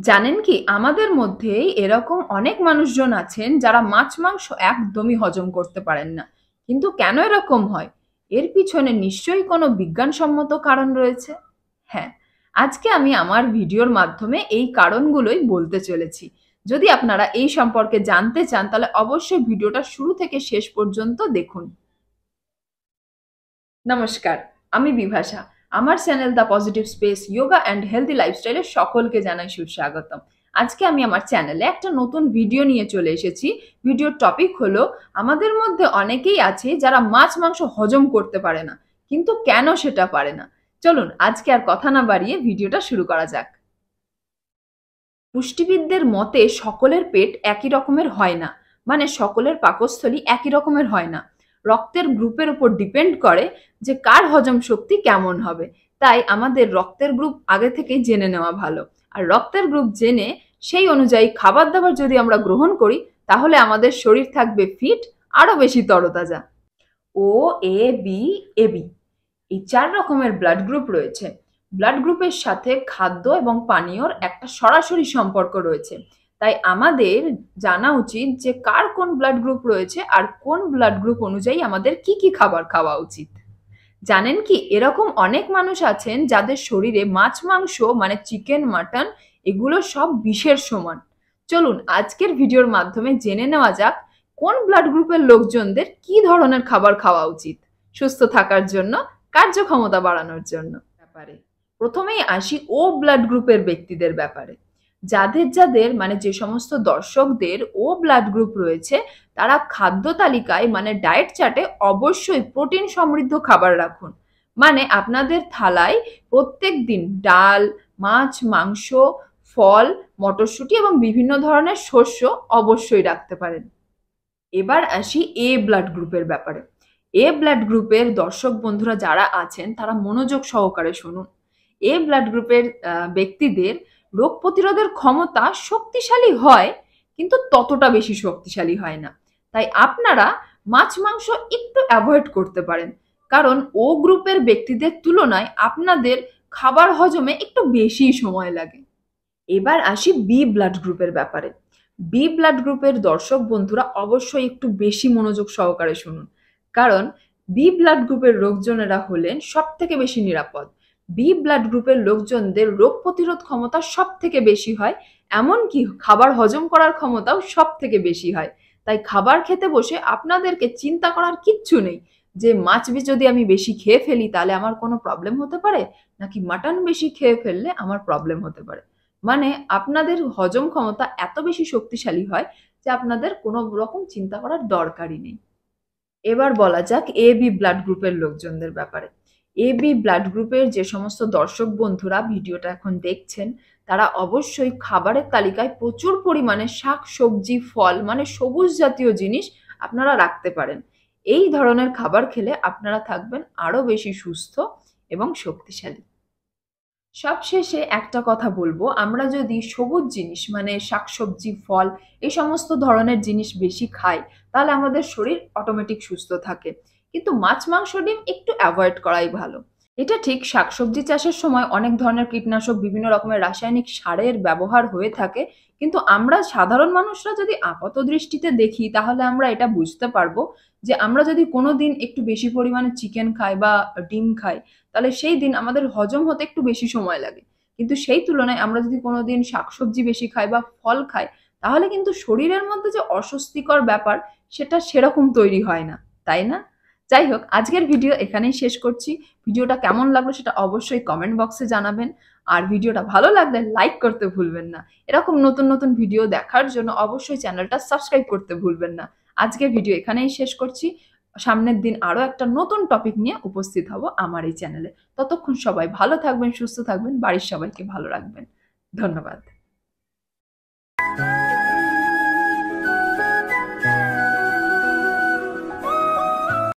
জানেন কি আমাদের মধ্যে এরকম অনেক মানুষজন আছেন যারা মাছ মাংস একদমই হজম করতে পারেন না। কিন্তু কেন এরকম হয়? এর পিছনে নিশ্চয়ই কোনো বিজ্ঞানসম্মত কারণ রয়েছে। হ্যাঁ, আজকে আমি আমার ভিডিওর মাধ্যমে এই কারণগুলোই বলতে চলেছি। যদি আপনারা এই সম্পর্কে জানতে চান তাহলে অবশ্যই ভিডিওটা শুরু থেকে শেষ পর্যন্ত দেখুন। নমস্কার, আমি বিভাষা। আমার channel the positive space yoga and healthy লাইফস্টাইলে সকলকে জানাই সুস্বাগতম। আজকে আমি আমার চ্যানেলে একটা নতুন ভিডিও নিয়ে চলে এসেছি। ভিডিওর টপিক হলো আমাদের মধ্যে অনেকেই আছে যারা মাছ মাংস হজম করতে পারে না, কিন্তু কেন সেটা পারে না। চলুন আজকে আর কথা না বাড়িয়ে ভিডিওটা শুরু করা যাক। পুষ্টিবিদদের মতে সকলের পেট একই রকমের হয় না, মানে সকলের পাকস্থলী একই রকমের হয় না। রক্তের গ্রুপের উপর ডিপেন্ড করে যে কার হজম শক্তি কেমন হবে। তাই আমাদের রক্তের গ্রুপ আগে থেকেই জেনে নেওয়া ভালো। আর রক্তের গ্রুপ জেনে সেই অনুযায়ী খাবার দাবার যদি আমরা গ্রহণ করি তাহলে আমাদের শরীর থাকবে ফিট, আরো বেশি তরতাজা। ও, এ, বি, এবি, এই 4 রকমের ব্লাড গ্রুপ রয়েছে। ব্লাড গ্রুপের সাথে খাদ্য এবং পানীয়র একটা সরাসরি সম্পর্ক রয়েছে। তাই আমাদের জানা উচিত যে কার কোন ব্লাড গ্রুপ রয়েছে আর কোন ব্লাড গ্রুপ অনুযায়ী আমাদের কি কি খাবার খাওয়া উচিত। জানেন কি এরকম অনেক মানুষ আছেন যাদের শরীরে মাছ মাংস মানে চিকেন, মাটন এগুলো সব বিষের সমান। চলুন আজকের ভিডিওর মাধ্যমে জেনে নেওয়া যাক কোন ব্লাড গ্রুপের লোকজনদের কি ধরনের খাবার খাওয়া উচিত সুস্থ থাকার জন্য, কার্যক্ষমতা বাড়ানোর জন্য। ব্যাপারে প্রথমেই আসি ও ব্লাড গ্রুপের ব্যক্তিদের ব্যাপারে। যাদের যাদের মানে যে সমস্ত দর্শকদের ও ব্লাড গ্রুপ রয়েছে তারা খাদ্য তালিকায় মানে ডায়েট চার্টে অবশ্যই প্রোটিন সমৃদ্ধ খাবার রাখুন। মানে আপনাদের থালায় প্রত্যেক দিন ডাল, মাছ, মাংস, ফল, মটরশুঁটি এবং বিভিন্ন ধরনের শস্য অবশ্যই রাখতে পারেন। এবার আসি এ ব্লাড গ্রুপের ব্যাপারে। এ ব্লাড গ্রুপের দর্শক বন্ধুরা যারা আছেন তারা মনোযোগ সহকারে শুনুন। এ ব্লাড গ্রুপের ব্যক্তিদের রোগ প্রতিরোধের ক্ষমতা শক্তিশালী হয়, কিন্তু ততটা বেশি শক্তিশালী হয় না। তাই আপনারা মাছ মাংস একটু অ্যাভয়েড করতে পারেন, কারণ ও গ্রুপের ব্যক্তিদের তুলনায় আপনাদের খাবার হজমে একটু বেশি সময় লাগে। এবার আসি বি ব্লাড গ্রুপের ব্যাপারে। বি ব্লাড গ্রুপের দর্শক বন্ধুরা অবশ্যই একটু বেশি মনোযোগ সহকারে শুনুন, কারণ বি ব্লাড গ্রুপের লোকজনেরা হলেন সব থেকে বেশি নিরাপদ। বি ব্লাড গ্রুপের লোকজনদের রোগ প্রতিরোধ ক্ষমতা সব থেকে বেশি হয়, এমনকি খাবার হজম করার ক্ষমতাও সব থেকে বেশি হয়। তাই খাবার খেতে বসে আপনাদেরকে চিন্তা করার কিচ্ছু নেই যে মাছ যদি আমি বেশি খেয়ে ফেলি তাহলে আমার কোনো প্রবলেম হতে পারে, নাকি মাটন বেশি খেয়ে ফেললে আমার প্রবলেম হতে পারে। মানে আপনাদের হজম ক্ষমতা এত বেশি শক্তিশালী হয় যে আপনাদের কোনো রকম চিন্তা করার দরকারই নেই। এবার বলা যাক এ বি ব্লাড গ্রুপের লোকজনদের ব্যাপারে। এ বি ব্লাড গ্রুপের যে সমস্ত দর্শক বন্ধুরা ভিডিওটা এখন দেখছেন তারা অবশ্যই খাবারের তালিকায় প্রচুর পরিমাণে শাক সবজি ফল মানে সবুজ জাতীয় জিনিস আপনারা রাখতে পারেন। এই ধরনের খাবার খেলে আপনারা থাকবেন আরো বেশি সুস্থ এবং শক্তিশালী। সবশেষে একটা কথা বলবো, আমরা যদি সবুজ জিনিস মানে শাকসবজি, ফল এই সমস্ত ধরনের জিনিস বেশি খাই তাহলে আমাদের শরীর অটোমেটিক সুস্থ থাকে। কিন্তু মাছ, মাংস, ডিম একটু অ্যাভয়েড করাই ভালো। এটা ঠিক শাকসবজি চাষের সময় অনেক ধরনের কীটনাশক বিভিন্ন রকমের রাসায়নিক সারের ব্যবহার হয়ে থাকে, কিন্তু আমরা সাধারণ মানুষরা যদি আপাত দৃষ্টিতে দেখি তাহলে আমরা এটা বুঝতে পারবো যে আমরা যদি কোনোদিন একটু বেশি পরিমাণে চিকেন খাই বা ডিম খাই তাহলে সেই দিন আমাদের হজম হতে একটু বেশি সময় লাগে। কিন্তু সেই তুলনায় আমরা যদি কোনোদিন শাকসবজি বেশি খাই বা ফল খাই তাহলে কিন্তু শরীরের মধ্যে যে অস্বস্তিকর ব্যাপার সেটা সেরকম তৈরি হয় না, তাই না? যাই হোক, আজকের ভিডিও এখানেই শেষ করছি। ভিডিওটা কেমন লাগলো সেটা অবশ্যই কমেন্ট বক্সে জানাবেন। আর ভিডিওটা ভালো লাগলে লাইক করতে ভুলবেন না। এরকম নতুন নতুন ভিডিও দেখার জন্য অবশ্যই চ্যানেলটা সাবস্ক্রাইব করতে ভুলবেন না। আজকের ভিডিও এখানেই শেষ করছি। সামনের দিন আরো একটা নতুন টপিক নিয়ে উপস্থিত হব আমার এই চ্যানেলে। ততক্ষণ সবাই ভালো থাকবেন, সুস্থ থাকবেন, বাড়ির সবাইকে ভালো রাখবেন। ধন্যবাদ।